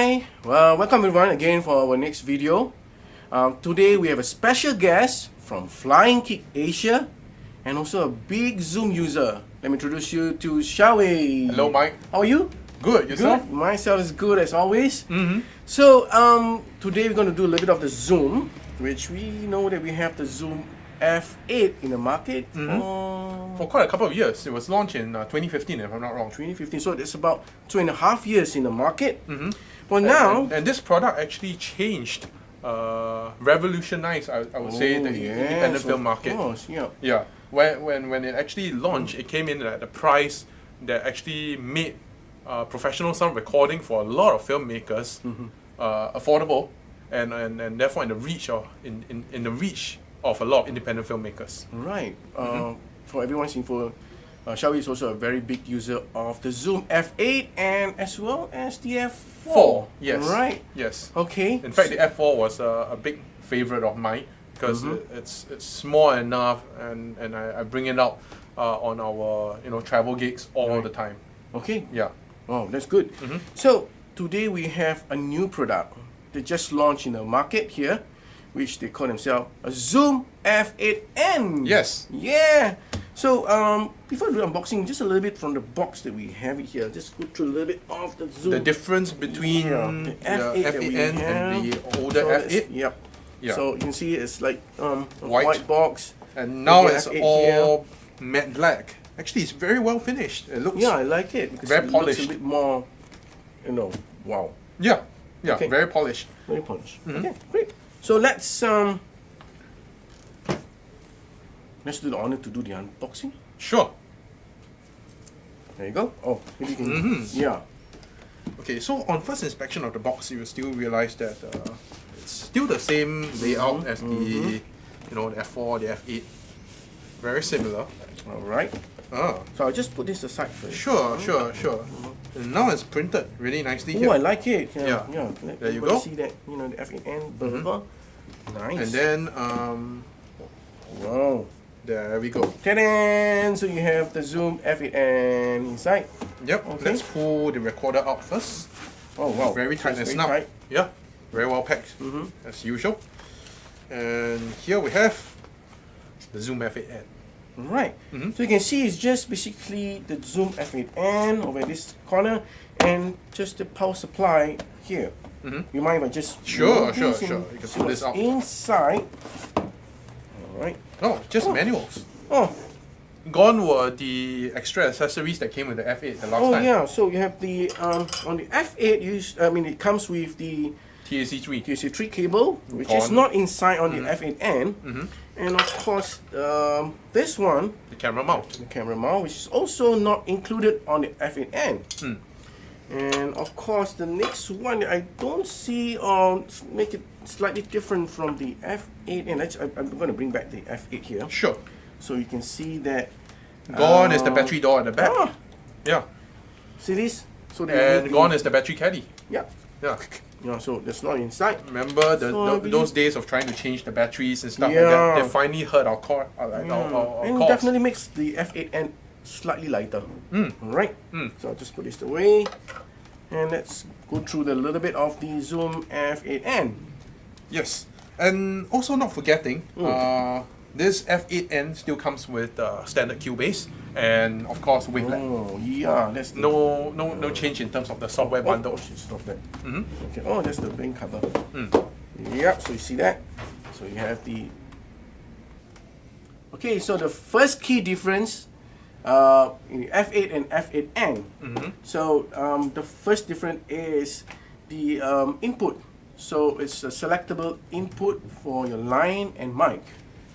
Hi, well, welcome everyone again for our next video. Today we have a special guest from Flying Kick Asia and also a big Zoom user. Let me introduce you to Xiaowei. Hello, Mike. How are you? Good. Yourself? Good. Myself is good as always. So today we're going to do a little bit of the Zoom, which we know that we have the Zoom F8 in the market For quite a couple of years. It was launched in 2015, if I'm not wrong. 2015. So it's about 2.5 years in the market. Well, now And this product actually changed, revolutionized, I would say, the independent film market. Of course, yeah. Yeah. When it actually launched, it came in at a price that actually made professional sound recording for a lot of filmmakers affordable, and therefore in the reach of a lot of independent filmmakers. Right. For everyone's info, Xiaowei is also a very big user of the Zoom F8 and as well as the F4. Yes. Right. Yes. Okay. In fact, the F4 was a big favorite of mine because it's small enough, and I bring it out on our travel gigs all the time. Okay. Yeah. Wow, that's good. So today we have a new product they just launched in the market here, which they call themselves a Zoom F8n. Yes. Yeah. So before we do unboxing, just a little bit from the box that we have it here. Just go through a little bit of the Zoom. The difference between the the F8n and the older F8. Yep. Yeah. So you can see it's like a White. white box. And now Okay, it's F8 all matte black. Actually, it's very well finished. It looks Yeah, I like it because very it polished. looks a bit more, wow, Yeah, Okay. very polished. very polished. Okay, great. So let's do the honor to do the unboxing. Sure. There you go. Oh, maybe you can. Yeah. Okay, so on first inspection of the box, you will still realize that it's still the same layout as the the F4, the F8. Very similar. All right. So I'll just put this aside first. Sure. And now it's printed really nicely Oh, here. I like it. Yeah. Let There you everybody go. See that? The F8n, blah blah blah. Nice. And then wow. there we go. Ta-da! So you have the Zoom F8n inside. Yep. Okay. Let's pull the recorder out first. Oh wow. Very tight That's and very snug. tight. Yeah. Very well packed as usual. And here we have the Zoom F8n. Right. So you can see it's just basically the Zoom F8n over this corner and just the power supply here. You mind if I just Sure. move this You and can see pull this what's out. inside? Alright. No, just manuals. Oh, Gone were the extra accessories that came with the F8 the last time. yeah. So you have the on the F8 it comes with the TAC3. TC3 cable, which is Gone. not inside on the F8n. And of course this one, The camera mount. the camera mount, which is also not included on the F8n. And of course the next one that I don't see make it slightly different from the F8n. I'm going to bring back the F8 here Sure. so you can see that Gone is the battery door at the back. Yeah. See this? So And gone is the battery caddy. Yeah. Yeah. So that's not inside. Remember So I those days of trying to change the batteries and stuff like Yeah. that? They finally heard our core, our And cause. definitely makes the F8n slightly lighter. Alright. So I'll just put this away. And let's go through the little bit of the Zoom F8n. Yes. And also not forgetting, this F8n still comes with standard Cubase and of course wavelet. Oh yeah, that's the No change in terms of the software bundle. Oh, shit, stop that. Okay. Oh, that's the main cover. Yep. So you see that. So you have the. Okay. So the first key difference, in F8 and F8n. So the first difference is the input. So it's a selectable input for your line and mic.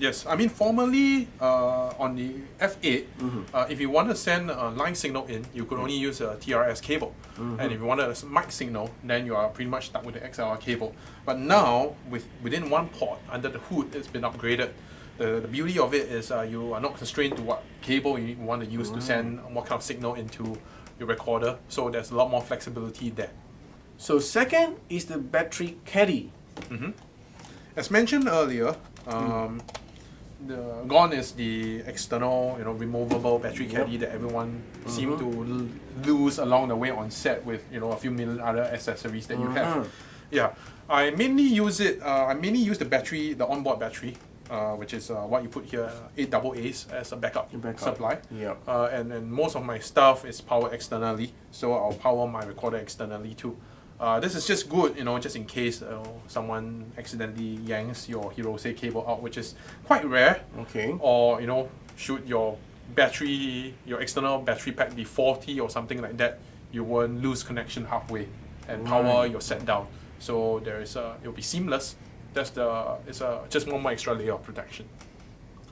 Yes, I mean formally on the F8, if you want to send a line signal in, you could only use a TRS cable. And if you want a mic signal, then you are pretty much stuck with the XLR cable. But now, within one port, under the hood, it's been upgraded. The beauty of it is you are not constrained to what cable you want to use to send what kind of signal into your recorder. So there's a lot more flexibility there. So second is the battery caddy. As mentioned earlier, gone is the external, removable battery caddy that everyone seemed to lose along the way on set with, a few million other accessories that you have. Yeah, I mainly use it. I mainly use the battery, the onboard battery, which is what you put here, 8 AA's as a backup supply. And most of my stuff is powered externally, so I'll power my recorder externally too. This is just good, just in case someone accidentally yanks your Hirose cable out, which is quite rare. Okay. Or, should your battery, your external battery pack be faulty or something like that, you won't lose connection halfway and power your set down. So it'll be seamless. It's just one more extra layer of protection.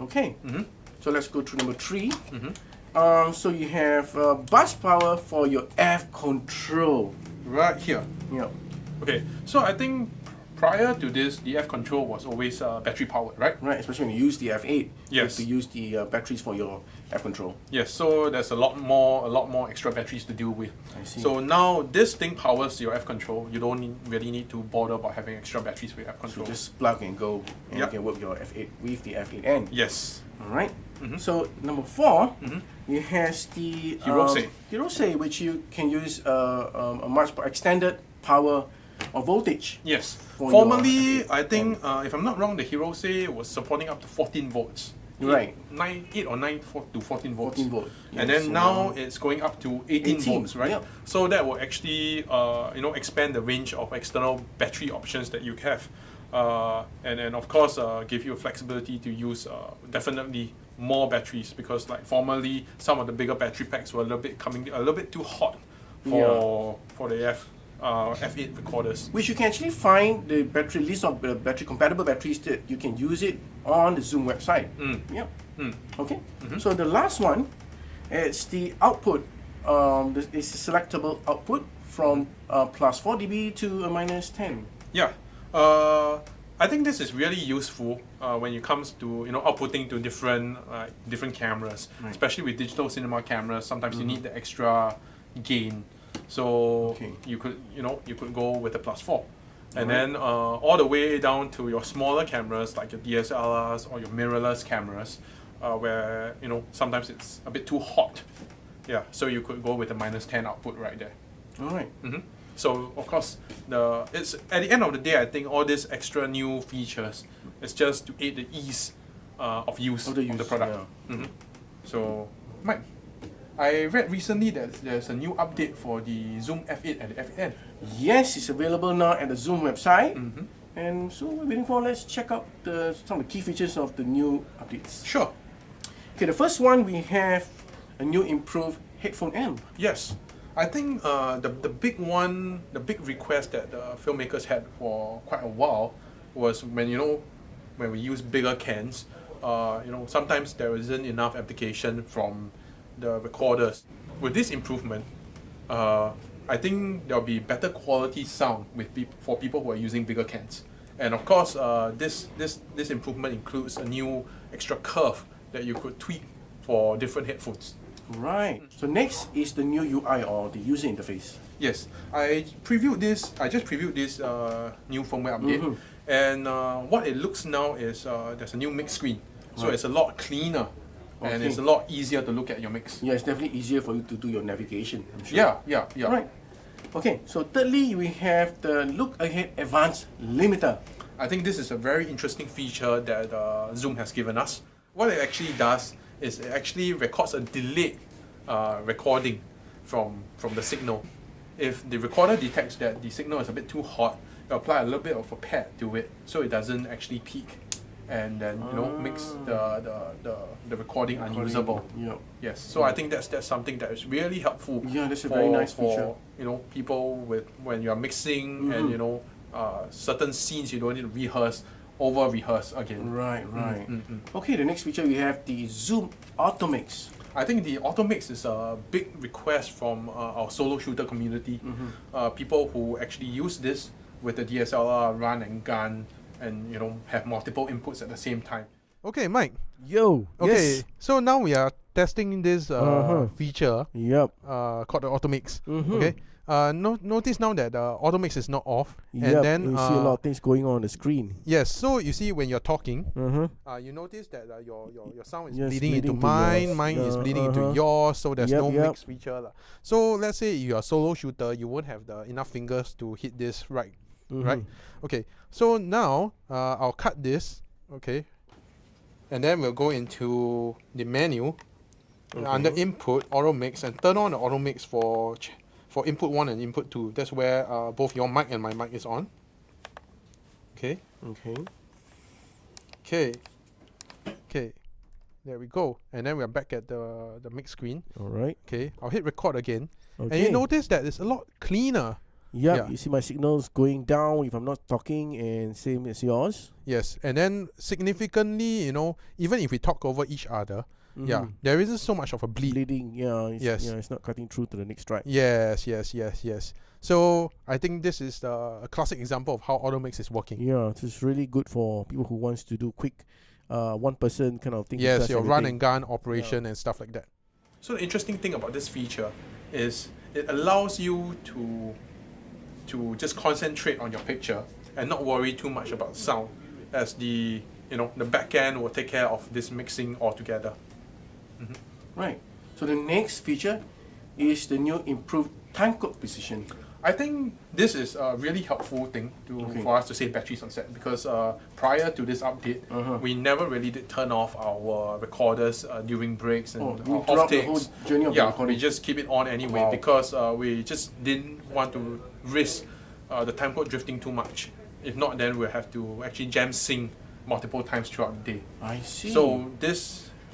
Okay. So let's go to number 3. So you have bus power for your F control. Right here. Yeah. Okay, so I think prior to this, the F control was always battery powered, right? Right, especially when you use the F8. Yes. You have to use the batteries for your F control. Yes, so there's a lot more extra batteries to deal with. I see. So now this thing powers your F control. You don't really need to bother about having extra batteries for your F control. So just plug and go, and you can work your F8 with the F8n. Yes. All right. So number 4, it has the Hirose, which you can use a much extended power or voltage. Yes. Formerly, I think if I'm not wrong, the Hirose was supporting up to 14 volts. Right. 8 or 9 to 14 volts. 14 volts. And then now it's going up to 18 volts, right? Yep. So that will actually, expand the range of external battery options that you have. And then of course give you flexibility to use definitely more batteries, because like formerly some of the bigger battery packs were a little bit too hot for the F8 recorders. Which you can actually find the battery list of battery compatible batteries that you can use it on the Zoom website. Yep. Okay. So the last one, it's the output. It's a selectable output from plus 4 dB to a minus 10. Yeah. I think this is really useful when it comes to outputting to different cameras, especially with digital cinema cameras. Sometimes you need the extra gain, so you could go with the plus 4, and then all the way down to your smaller cameras like your DSLRs or your mirrorless cameras, where sometimes it's a bit too hot. Yeah, so you could go with the minus 10 output right there. All right. So of course, it's at the end of the day, I think all these extra new features is just to aid the ease of use of the product. So, Mike, I read recently that there's a new update for the Zoom F8 and the F8n. Yes, it's available now at the Zoom website. And so we're waiting for. Let's check out some of the key features of the new updates. Sure. Okay, the first one, we have a new improved headphone amp. Yes. I think the big request that the filmmakers had for quite a while was when we use bigger cans, sometimes there isn't enough application from the recorders. With this improvement, I think there'll be better quality sound for people who are using bigger cans. And of course, this improvement includes a new extra curve that you could tweak for different headphones. Right. So next is the new UI, or the user interface. Yes, I just previewed this new firmware update, and what it looks now is there's a new mix screen, so it's a lot cleaner, and it's a lot easier to look at your mix. Yeah, it's definitely easier for you to do your navigation, I'm sure. Yeah. Right. Okay, so thirdly, we have the Look Ahead Advanced Limiter. I think this is a very interesting feature that Zoom has given us. What it actually does is it actually records a delayed recording from the signal. If the recorder detects that the signal is a bit too hot, it'll apply a little bit of a pad to it so it doesn't actually peak, and then makes the recording unusable. Yep. Yes. So I think that's something that is really helpful. Yeah, that's a very nice feature. For people when you're mixing and certain scenes you don't need to over-rehearse again. Right. Okay, the next feature we have the Zoom Automix. I think the Automix is a big request from our solo shooter community. People who actually use this with the DSLR, run and gun, and have multiple inputs at the same time. Okay, Mike. Yo. Okay, Yes. so now we are testing this feature Yep. called the Automix. Mhm. Okay, Notice now that the auto mix is not off, Yep, and then you see a lot of things going on the screen. yes. So you see when you're talking, Uh-huh. you notice that your sound is Yes, bleeding into bleeding to mine, yours. mine is Yeah, bleeding into yours. So there's Yep, no yep. mix feature lah. So let's say you're a solo shooter, you won't have the enough fingers to hit this right. Right? Okay, so now I'll cut this, okay, and then we'll go into the menu under input auto mix and turn on the auto mix for input 1 and input 2. That's where both your mic and my mic is on. Okay, okay, there we go, and then we're back at the mix screen. All right. Okay, I'll hit record again, and Okay. you notice that it's a lot cleaner. Yep, Yeah. you see my signals going down if I'm not talking, and same as yours. Yes, and then significantly, even if we talk over each other, there isn't so much of a bleed. Bleeding, Yes. it's not cutting through to the next track. Yes. So I think this is a classic example of how auto mix is working. Yeah, this is really good for people who wants to do quick, one person kind of thing. Yes, your run everything. and gun operation and stuff like that. So the interesting thing about this feature is it allows you to just concentrate on your picture and not worry too much about sound, as the back end will take care of this mixing altogether. Right. So the next feature is the new improved time code precision. I think this is a really helpful thing for us to save batteries on set, because prior to this update, we never really did turn off our recorders during breaks and you off throughout the whole takes. journey of the Yeah, recording. we just keep it on anyway. Wow. Because we just didn't want to risk the timecode drifting too much. If not, then we'll have to actually jam sync multiple times throughout the day. I see. So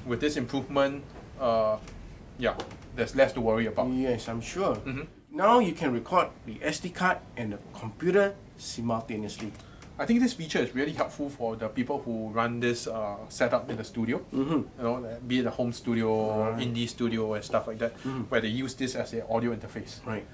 with this improvement, there's less to worry about. Yes, I'm sure. Now you can record the SD card and the computer simultaneously. I think this feature is really helpful for the people who run this setup in the studio. Be it a home studio, indie studio, and stuff like that, where they use this as an audio interface. Right.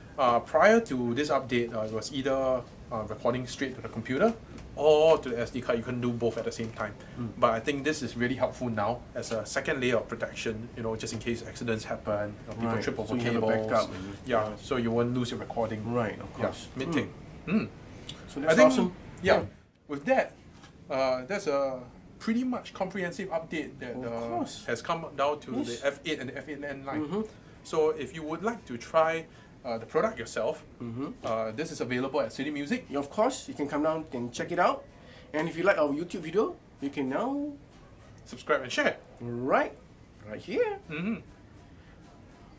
Prior to this update, it was either recording straight to the computer or to the SD card. You can do both at the same time. But I think this is really helpful now as a second layer of protection. Just in case accidents happen, people Right. trip over So you have a cables. backup and- Yeah, so you won't lose your recording. Right, of course. Mid take. So I that's think, awesome. yeah, with that, that's a pretty much comprehensive update that Of course. has come down to Yes. the F8 and the F8n line. So if you would like to try the product yourself, this is available at City Music. Of course, you can come down and check it out. And if you like our YouTube video, you can now Subscribe and share. right here.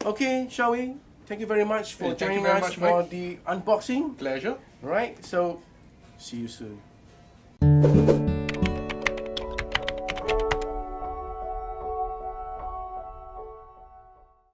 Okay, shall we? Thank you very much for Hey, thank you joining very us much, for Mike. the unboxing. Pleasure. Right, so see you soon.